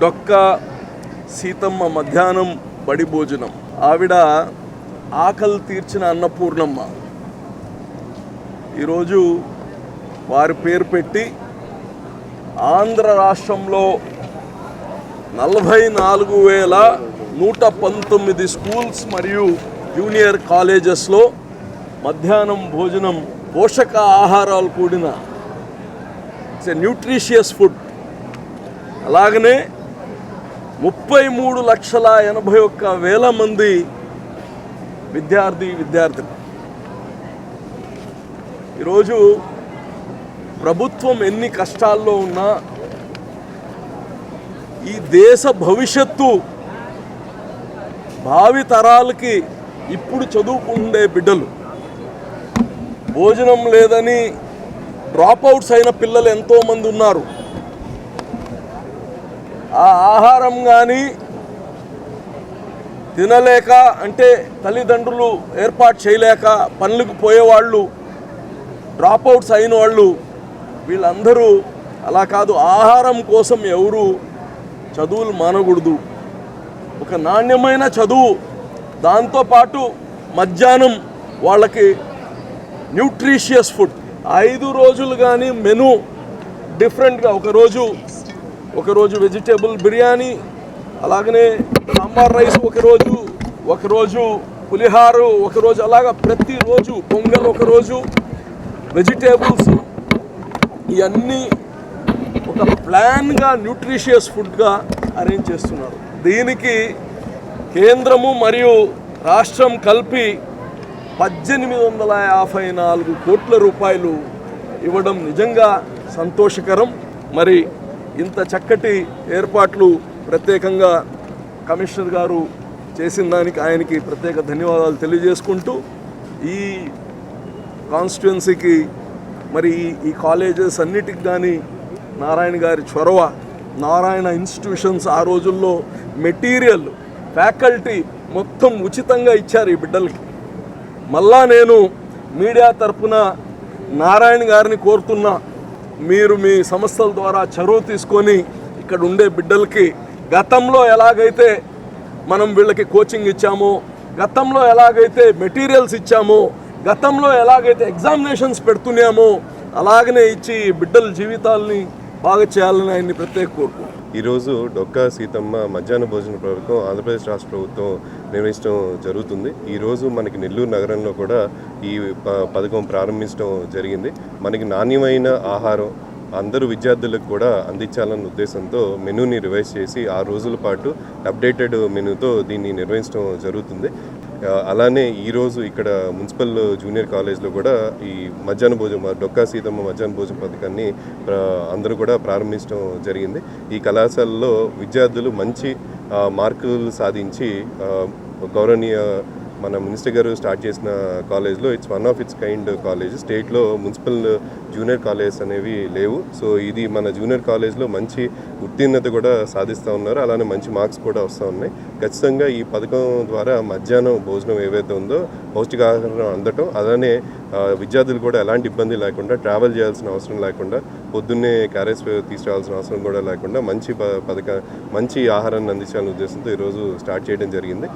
డొక్క సీతమ్మ మధ్యాహ్నం బడి భోజనం. ఆవిడ ఆకలి తీర్చిన అన్నపూర్ణమ్మ. ఈరోజు వారి పేరు పెట్టి ఆంధ్ర రాష్ట్రంలో 44,119 స్కూల్స్ మరియు జూనియర్ కాలేజెస్లో మధ్యాహ్నం భోజనం పోషక ఆహారాలు కూడిన ఇట్స్ ఎ న్యూట్రిషియస్ ఫుడ్. అలాగనే 33,81,000 మంది విద్యార్థులు. ఈరోజు ప్రభుత్వం ఎన్ని కష్టాల్లో ఉన్నా ఈ దేశ భవిష్యత్తు భావి తరాలకి ఇప్పుడు చదువుకుండే బిడ్డలు భోజనం లేదని డ్రాప్అవుట్స్ అయిన పిల్లలు ఎంతోమంది ఉన్నారు. ఆ ఆహారం కానీ తినలేక అంటే తల్లిదండ్రులు ఏర్పాటు చేయలేక పనులకు పోయేవాళ్ళు, డ్రాప్అవుట్స్ అయిన వాళ్ళు, వీళ్ళందరూ అలా కాదు. ఆహారం కోసం ఎవరు చదువులు మానకూడదు. ఒక నాణ్యమైన చదువు, దాంతోపాటు మధ్యాహ్నం వాళ్ళకి న్యూట్రిషియస్ ఫుడ్. 5 రోజులు కానీ మెను డిఫరెంట్గా, ఒకరోజు వెజిటేబుల్ బిర్యానీ, అలాగనే సాంబార్ రైస్ ఒకరోజు పులిహారు ఒకరోజు, అలాగా ప్రతిరోజు పొంగల్ ఒకరోజు, వెజిటేబుల్స్, ఇవన్నీ ఒక ప్లాన్గా న్యూట్రిషియస్ ఫుడ్గా అరేంజ్ చేస్తున్నారు. దీనికి కేంద్రము మరియు రాష్ట్రం కలిపి 1854 కోట్ల రూపాయలు ఇవ్వడం నిజంగా సంతోషకరం. మరి ఇంత చక్కటి ఏర్పాట్లు ప్రత్యేకంగా కమిషనర్ గారు చేసిన దానికి ఆయనకి ప్రత్యేక ధన్యవాదాలు తెలియజేసుకుంటూ, ఈ కాన్స్టిట్యుయెన్సీకి మరి ఈ కాలేజెస్ అన్నిటికి కానీ నారాయణ గారి చొరవ, నారాయణ ఇన్స్టిట్యూషన్స్ ఆ రోజుల్లో మెటీరియల్, ఫ్యాకల్టీ మొత్తం ఉచితంగా ఇచ్చారు ఈ బిడ్డలకి. మళ్ళా నేను మీడియా తరఫున నారాయణ గారిని కోరుతున్నా, మీరు మీ సంస్థల ద్వారా చొరవ తీసుకొని ఇక్కడ ఉండే బిడ్డలకి గతంలో ఎలాగైతే మనం వీళ్ళకి కోచింగ్ ఇచ్చామో, గతంలో ఎలాగైతే మెటీరియల్స్ ఇచ్చామో, గతంలో ఎలాగైతే ఎగ్జామినేషన్స్ పెడుతున్నామో అలాగనే ఇచ్చి బిడ్డల జీవితాలని బాగా చేయాలని ఆయన్ని ప్రత్యేక కోరుకుంటున్నాను. ఈరోజు డొక్కా సీతమ్మ మధ్యాహ్న భోజన పథకం ఆంధ్రప్రదేశ్ రాష్ట్ర ప్రభుత్వం నిర్వహించడం జరుగుతుంది. ఈరోజు మనకి నెల్లూరు నగరంలో కూడా ఈ పథకం ప్రారంభించడం జరిగింది. మనకి నాణ్యమైన ఆహారం అందరూ విద్యార్థులకు కూడా అందించాలన్న ఉద్దేశంతో మెనూని రివైజ్ చేసి 6 రోజుల పాటు అప్డేటెడ్ మెనూతో దీన్ని నిర్వహించడం జరుగుతుంది. అలానే ఈరోజు ఇక్కడ మున్సిపల్ జూనియర్ కాలేజ్లో కూడా ఈ మధ్యాహ్న భోజనం డొక్కా సీతమ్మ మధ్యాహ్న భోజన పథకాన్ని అందరూ కూడా ప్రారంభించడం జరిగింది. ఈ కళాశాలలో విద్యార్థులు మంచి మార్కులు సాధించి గౌరవనీయ మన మినిస్టర్ గారు స్టార్ట్ చేసిన కాలేజ్లో it's one of it's kind college. స్టేట్లో మున్సిపల్ జూనియర్ కాలేజ్ అనేవి లేవు. సో ఇది మన జూనియర్ కాలేజ్లో మంచి ఉత్తీర్ణత కూడా సాధిస్తూ ఉన్నారు. అలానే మంచి మార్క్స్ కూడా వస్తూ ఉన్నాయి. ఖచ్చితంగా ఈ పథకం ద్వారా మధ్యాహ్నం భోజనం ఏవైతే ఉందో పౌష్టికాహారం అందటం, అలానే విద్యార్థులు కూడా ఎలాంటి ఇబ్బంది లేకుండా ట్రావెల్ చేయాల్సిన అవసరం లేకుండా, పొద్దున్నే క్యారేజ్ తీసుకురావాల్సిన అవసరం కూడా లేకుండా మంచి ఆహారాన్ని అందించాలనే ఉద్దేశంతో ఈరోజు స్టార్ట్ చేయడం జరిగింది.